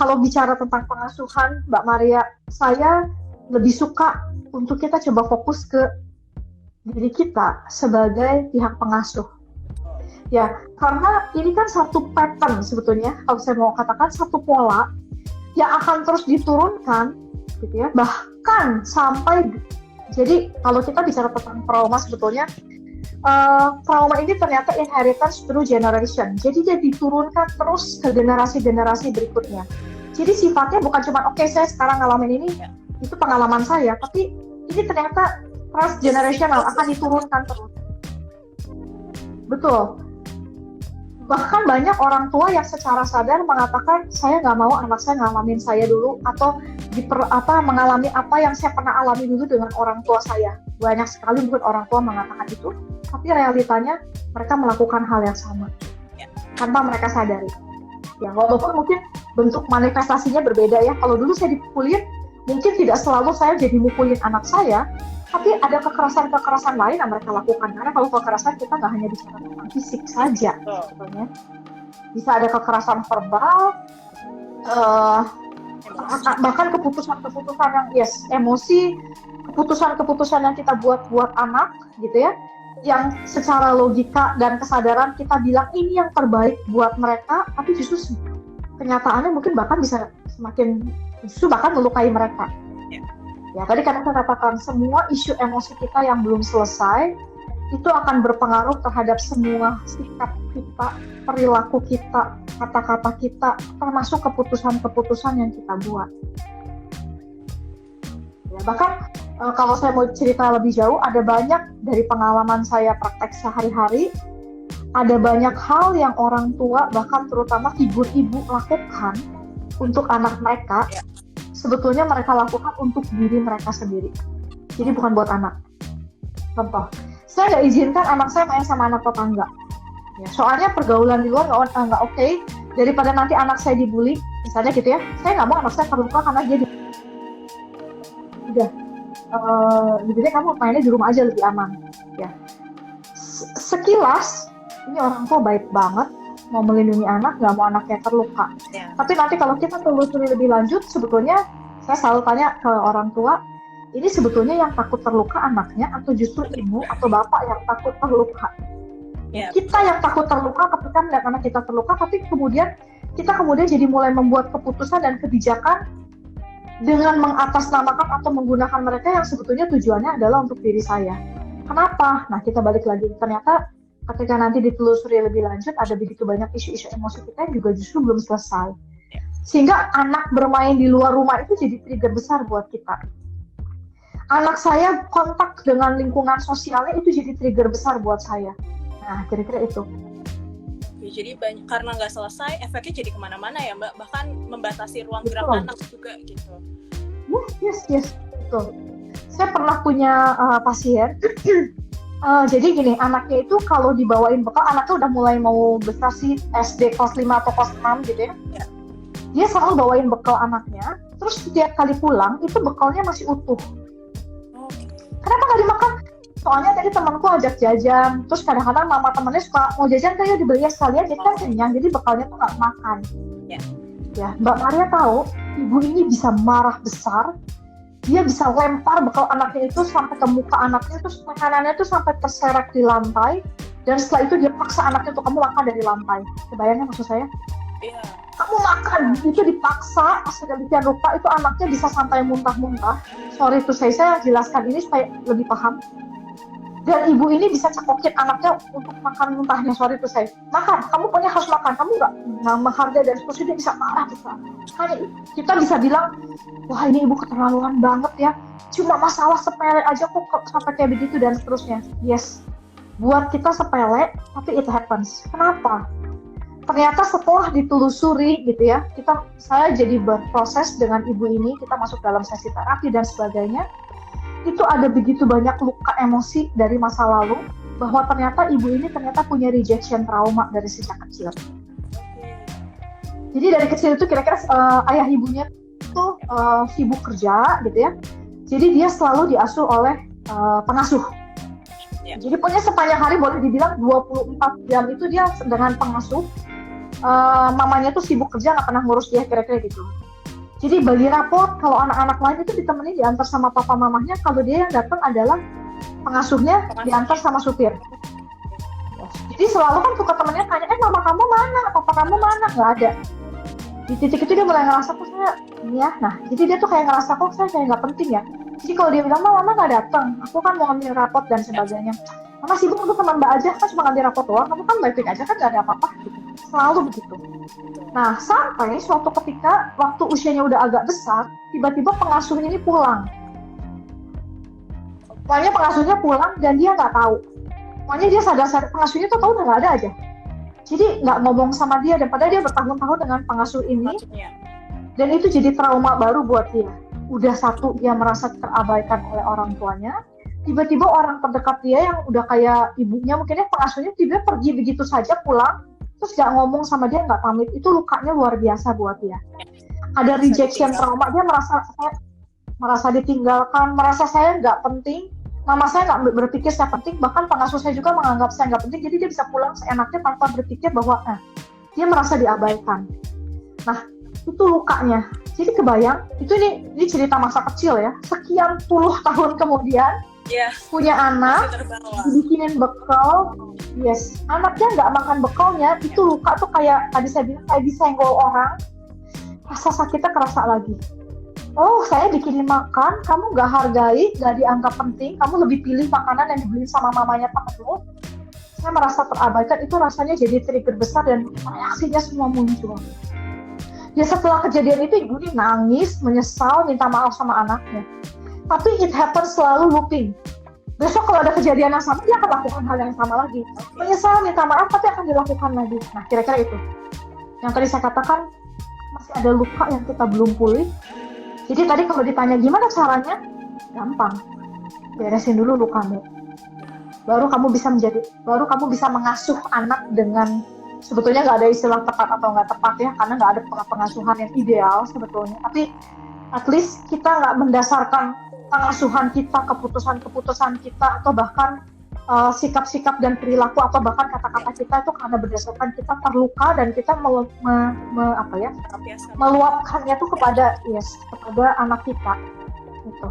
kalau bicara tentang pengasuhan, Mbak Maria, saya lebih suka untuk kita coba fokus ke diri kita sebagai pihak pengasuh. Ya, karena ini kan satu pattern sebetulnya, kalau saya mau katakan satu pola yang akan terus diturunkan, gitu ya. Bahkan sampai, jadi kalau kita bicara tentang trauma sebetulnya, trauma ini ternyata inheritance through generation. Jadi dia diturunkan terus ke generasi-generasi berikutnya. Jadi sifatnya bukan cuma oke, saya sekarang ngalamin ini, itu pengalaman saya, tapi ini ternyata transgenerational, akan diturunkan terus. Betul. Bahkan banyak orang tua yang secara sadar mengatakan, saya nggak mau anak saya ngalamin saya dulu, atau mengalami apa yang saya pernah alami dulu dengan orang tua saya. Banyak sekali mungkin orang tua mengatakan itu, tapi realitanya mereka melakukan hal yang sama tanpa mereka sadari. Ya, walaupun mungkin bentuk manifestasinya berbeda ya. Kalau dulu saya dipukulin, mungkin tidak selalu saya jadi mukulin anak saya, tapi ada kekerasan-kekerasan lain yang mereka lakukan. Karena kalau kekerasan kita nggak hanya bicara tentang fisik saja, sebetulnya. Bisa ada kekerasan verbal, bahkan keputusan-keputusan yang emosi, keputusan-keputusan yang kita buat anak, gitu ya, yang secara logika dan kesadaran kita bilang ini yang terbaik buat mereka, tapi justru kenyataannya mungkin bahkan bisa justru bahkan melukai mereka. Ya, tadi kan saya katakan semua isu emosi kita yang belum selesai itu akan berpengaruh terhadap semua sikap kita, perilaku kita, kata-kata kita, termasuk keputusan-keputusan yang kita buat. Ya, bahkan kalau saya mau cerita lebih jauh, ada banyak dari pengalaman saya praktek sehari-hari, ada banyak hal yang orang tua, bahkan terutama ibu-ibu lakukan untuk anak mereka, sebetulnya mereka lakukan untuk diri mereka sendiri. Jadi bukan buat anak. Contoh, saya nggak izinkan anak saya main sama anak tetangga. Ya, soalnya pergaulan di luar nggak oke. Daripada nanti anak saya dibully, misalnya gitu ya, saya nggak mau anak saya terluka karena dia udah. Jadi kamu mainnya di rumah aja lebih aman. Ya. Sekilas, ini orang tua baik banget, mau melindungi anak, nggak mau anaknya terluka. Tapi nanti kalau kita telusuri lebih lanjut, sebetulnya saya selalu tanya ke orang tua, ini sebetulnya yang takut terluka anaknya, atau justru ibu atau bapak yang takut terluka? Kita yang takut terluka ketika melihat anak kita terluka, tapi kemudian kita jadi mulai membuat keputusan dan kebijakan dengan mengatasnamakan atau menggunakan mereka yang sebetulnya tujuannya adalah untuk diri saya. Kenapa? Nah, kita balik lagi, ternyata ketika nanti ditelusuri lebih lanjut, ada begitu banyak isu-isu emosi kita yang juga justru belum selesai. Sehingga anak bermain di luar rumah itu jadi trigger besar buat kita. Anak saya kontak dengan lingkungan sosialnya itu jadi trigger besar buat saya. Nah, kira-kira itu. Ya, jadi karena nggak selesai, efeknya jadi kemana-mana ya Mbak, bahkan membatasi ruang gerak anak juga gitu. Yes, betul. Saya pernah punya pasien. Jadi gini, anaknya itu kalau dibawain bekal, anaknya udah mulai mau besar sih, SD kelas 5 atau kelas 6 gitu ya. Dia selalu bawain bekal anaknya, terus setiap kali pulang, itu bekalnya masih utuh. Kenapa nggak dimakan? Soalnya tadi temanku ajak jajan, terus kadang-kadang mama temennya suka, mau jajan kayak dibeli sekalian, jadi kan kenyang, jadi bekalnya tuh nggak makan. Ya, Mbak Maria tahu, ibu ini bisa marah besar, dia bisa lempar bekal anaknya itu sampai ke muka anaknya, terus makanannya itu sampai terserak di lantai, dan setelah itu dia paksa anaknya untuk kamu makan dari lantai. Kebayangnya maksud saya? Iya. Kamu makan, itu dipaksa, sedemikian rupa itu anaknya bisa sampai muntah-muntah. Sorry to say, saya jelaskan ini supaya lebih paham. Dan ibu ini bisa cekokin anaknya untuk makan muntahnya, sorry to say. Makan, kamu pokoknya harus makan, kamu nggak menghargai dan seterusnya, dia bisa marah besar. Hanya kita bisa bilang, wah ini ibu keterlaluan banget ya, cuma masalah sepele aja kok sampai kayak begitu dan seterusnya. Yes, buat kita sepele, tapi it happens. Kenapa? Ternyata setelah ditelusuri gitu ya, saya jadi berproses dengan ibu ini, kita masuk dalam sesi terapi dan sebagainya. Itu ada begitu banyak luka emosi dari masa lalu, bahwa ternyata ibu ini punya rejection trauma dari sejak kecil. Jadi dari kecil itu kira-kira ayah ibunya tuh sibuk kerja gitu ya. Jadi dia selalu diasuh oleh pengasuh. Jadi punya sepanjang hari boleh dibilang 24 jam itu dia dengan pengasuh. mamanya tuh sibuk kerja nggak pernah ngurus dia, kira-kira gitu. Jadi bagi raport kalau anak-anak lain itu ditemenin diantar sama papa mamahnya, kalau dia yang datang adalah pengasuhnya diantar sama supir. Jadi selalu kan suka temennya tanya, mama kamu mana, papa kamu mana, nggak ada. Di titik itu dia mulai ngerasa kok saya ini ya. Nah, jadi dia tuh kayak ngerasa kok saya kayak nggak penting ya. Jadi kalau dia bilang mama nggak datang, aku kan mau ngambil raport dan sebagainya. Mama sibuk untuk teman mbak aja, kan cuma ngambil raport doang, kamu kan baik-baik aja kan nggak ada apa-apa. Gitu. Selalu begitu. Nah, sampai suatu ketika waktu usianya udah agak besar, tiba-tiba pengasuhnya ini pulang. Pokoknya pengasuhnya pulang dan dia nggak tahu. Pokoknya dia sadar pengasuhnya tuh tahu udah nggak ada aja. Jadi nggak ngomong sama dia, dan padahal dia bertahun-tahun dengan pengasuh ini. Dan itu jadi trauma baru buat dia. Udah satu, dia merasa terabaikan oleh orang tuanya. Tiba-tiba orang terdekat dia yang udah kayak ibunya, mungkin pengasuhnya tiba-tiba pergi begitu saja pulang. Terus gak ngomong sama dia, gak pamit, itu lukanya luar biasa buat dia. Ada rejection trauma, dia merasa ditinggalkan, merasa saya gak penting, mama saya gak berpikir saya penting, bahkan pengasuh saya juga menganggap saya gak penting, jadi dia bisa pulang seenaknya tanpa berpikir bahwa dia merasa diabaikan. Nah, itu lukanya. Jadi kebayang, itu ini cerita masa kecil ya, sekian puluh tahun kemudian, punya anak, dibikinin bekal, anaknya nggak makan bekalnya, itu luka tuh kayak tadi saya bilang kayak disenggol orang, rasa sakitnya kerasa lagi. Oh, saya bikinin makan, kamu nggak hargai, nggak dianggap penting, kamu lebih pilih makanan yang dibeli sama mamanya temenmu. Saya merasa terabaikan, itu rasanya jadi trigger besar dan reaksinya semua muncul. Ya setelah kejadian itu ibu ini nangis, menyesal, minta maaf sama anaknya. Tapi it happens selalu looping. Besok kalau ada kejadian yang sama, dia akan lakukan hal yang sama lagi. Menyesal, minta maaf, tapi akan dilakukan lagi. Nah, kira-kira itu. Yang tadi saya katakan, masih ada luka yang kita belum pulih. Jadi tadi kalau ditanya gimana caranya, gampang. Beresin dulu lukamu. Baru kamu bisa mengasuh anak dengan, sebetulnya nggak ada istilah tepat atau nggak tepat ya, karena nggak ada pengasuhan yang ideal sebetulnya. Tapi at least kita nggak mendasarkan pengasuhan kita, keputusan-keputusan kita, atau bahkan sikap-sikap dan perilaku, atau bahkan kata-kata kita itu karena berdasarkan kita terluka dan kita meluapkannya tuh kepada anak kita gitu.